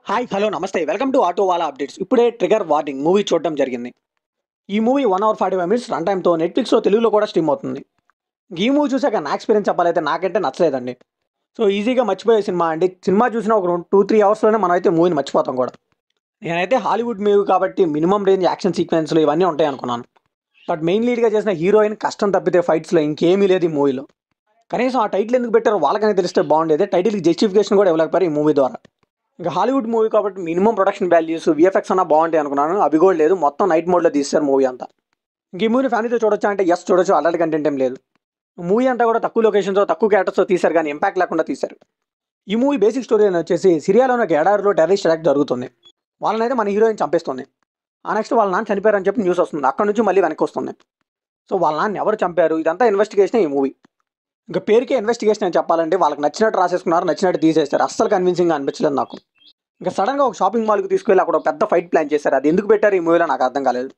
Hi hello నమస్తే welcome to auto wala updates. ఇప్పుడే trigger warning movie చూడడం జరిగింది. ఈ మూవీ 1 hour 45 minutes రన్ టైమ్తో నెట్ఫ్లిక్స్లో తెలుగులో కూడా స్ట్రీమ్ అవుతుంది. ఈ మూవీ చూసాక నా ఎక్స్పీరియన్స్ చెప్పాలైతే నాకైతే నచ్చలేదండి. సో ఈజీగా మర్చిపోయే సినిమా అండి. సినిమా చూసిన ఒక 2-3 అవర్స్లోనే మనం అయితే మూవీని మర్చిపోతాం కూడా. నేనైతే హాలీవుడ్ మూవీ కాబట్టి మినిమం రేంజ్ యాక్షన్ సీక్వెన్స్లు ఇవన్నీ ఉంటాయి అనుకున్నాను. బట్ మెయిన్ లీడ్గా చేసిన హీరోయిన్ కష్టం తప్పితే ఫైట్స్లో ఇంకేమీ లేదు ఈ మూవీలో. కనీసం ఆ టైటిల్ ఎందుకు పెట్టారో వాళ్ళకనే తెలిస్తే బాగుండేది. టైటిల్కి జస్టిఫికేషన్ కూడా ఇవ్వలేకపోయారు ఈ మూవీ ద్వారా. ఇంకా హాలీవుడ్ మూవీ కాబట్టి మినిమం ప్రొడక్షన్ వాల్యూస్ విఎఫ్ఎక్స్ అన్న బాగుంటాయి అనుకున్నాను. అవి కూడా లేదు, మొత్తం నైట్ మోడ్లో తీస్తారు మూవీ అంతా. ఇంక ఈ మూవీ ఫ్యామిలీతో చూడొచ్చా అంటే ఎస్ చూడొచ్చు, అలాంటి కంటెంట్ ఏం లేదు. మూవీ అంతా కూడా తక్కువ లొకేషన్తో తక్కువ క్యారెక్టర్స్తో తీశారు కానీ ఇంపాక్ట్ లేకుండా తీశారు. ఈ మూవీ బేసిక్ స్టోరీ అని వచ్చేసి సిరియాలోని ఒక ఎడారిలో టెర్రరిస్ట్ అటాక్ జరుగుతుంది. వాళ్ళనైతే మన హీరోయిన్ చంపేస్తుంది. ఆ నెక్స్ట్ వాళ్ళ నాన్న చనిపోయారని చెప్పి న్యూస్ వస్తుంది. అక్కడ నుంచి మళ్ళీ వెనక్కి వస్తుంది. సో వాళ్ళ నాన్న ఎవరు చంపారు ఇదంతా ఇన్వెస్టిగేషన్ ఈ మూవీ. ఇంకా పేరుకే ఇన్వెస్టిగేషన్ అని చెప్పాలంటే వాళ్ళకి నచ్చినట్టు రాసేసుకున్నారు, నచ్చినట్టు తీసేస్తారు. అస్సలు కన్విన్సింగ్గా అనిపించలేదు నాకు. ఇంకా సడన్గా ఒక షాపింగ్ మాల్కి తీసుకెళ్ళి అక్కడ ఒక పెద్ద ఫైట్ ప్లాన్ చేశారు. అది ఎందుకు పెట్టారు ఈ మూవీలో నాకు అర్థం కాలేదు.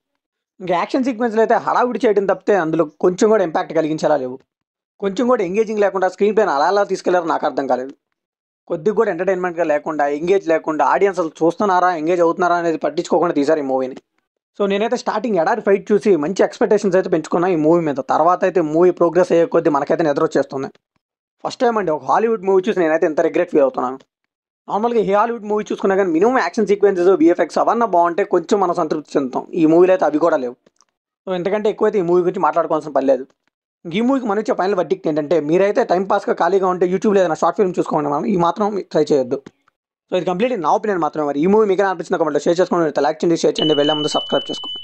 ఇంకా యాక్షన్ సీక్వెన్స్లో అయితే హడావుడి చేయడం తప్పితే అందులో కొంచెం కూడా ఇంపాక్ట్ కలిగించేలా లేవు. కొంచెం కూడా ఎంగేజింగ్ లేకుండా స్క్రీన్ పైన అలా తీసుకెళ్లారో నాకు అర్థం కాలేదు. కొద్దిగా కూడా ఎంటర్టైన్మెంట్గా లేకుండా, ఎంగేజ్ లేకుండా, ఆడియన్స్ అసలు చూస్తున్నారా ఎంగేజ్ అవుతున్నారా అనేది పట్టించుకోకుండా తీశారు ఈ మూవీని. సో నేనైతే స్టార్టింగ్ ఎడారి ఫైట్ చూసి మంచి ఎక్స్పెక్టేషన్స్ అయితే పెంచుకున్నా ఈ మూవీ మీద. తర్వాత అయితే మూవీ ప్రోగ్రెస్ అయ్యే కొద్దీ మనకైతే నిద్ర వచ్చేస్తుంది. ఫస్ట్ టైం అండి ఒక హాలీవుడ్ మూవీ చూసి నేనైతే ఎంత రిగ్రెట్ ఫీల్ అవుతున్నాను. నార్మల్గా ఈ హాలీవుడ్ మూవీ చూసుకున్నా కానీ మినిమం యాక్షన్ సీక్వెన్సెస్ విఎఫ్ఎక్స్ అవన్నీ బాగుంటే కొంచెం మనం సంతృప్తి చెందుతాం. ఈ మూవీలో అయితే అవి కూడా లేవు. సో ఎంతకంటే ఎక్కువైతే ఈ మూవీ గురించి మాట్లాడుకోవాల్సిన పని లేదు. ఈ మూవీకి మనం ఇచ్చే ఫైనల్ వర్డిక్ట్ ఏంటంటే మీరైతే టైంపాస్గా ఖాళీగా ఉంటే యూట్యూబ్లో ఏదైనా షార్ట్ ఫిల్మ్ చూసుకోండి, మనం ఈ మాత్రం ట్రై చేయొద్దు. సో ఇది కంప్లీట్లీ నా ఒపీనియన్ మాత్రమే. మరి ఈ మూవీ మీకు అనిపించిన కామెంట్లో షేర్ చేసుకోండి, లైక్ చేయండి, షేర్ చేయండి, వెళ్ళే ముందు సబ్స్క్రైబ్ చేసుకోండి.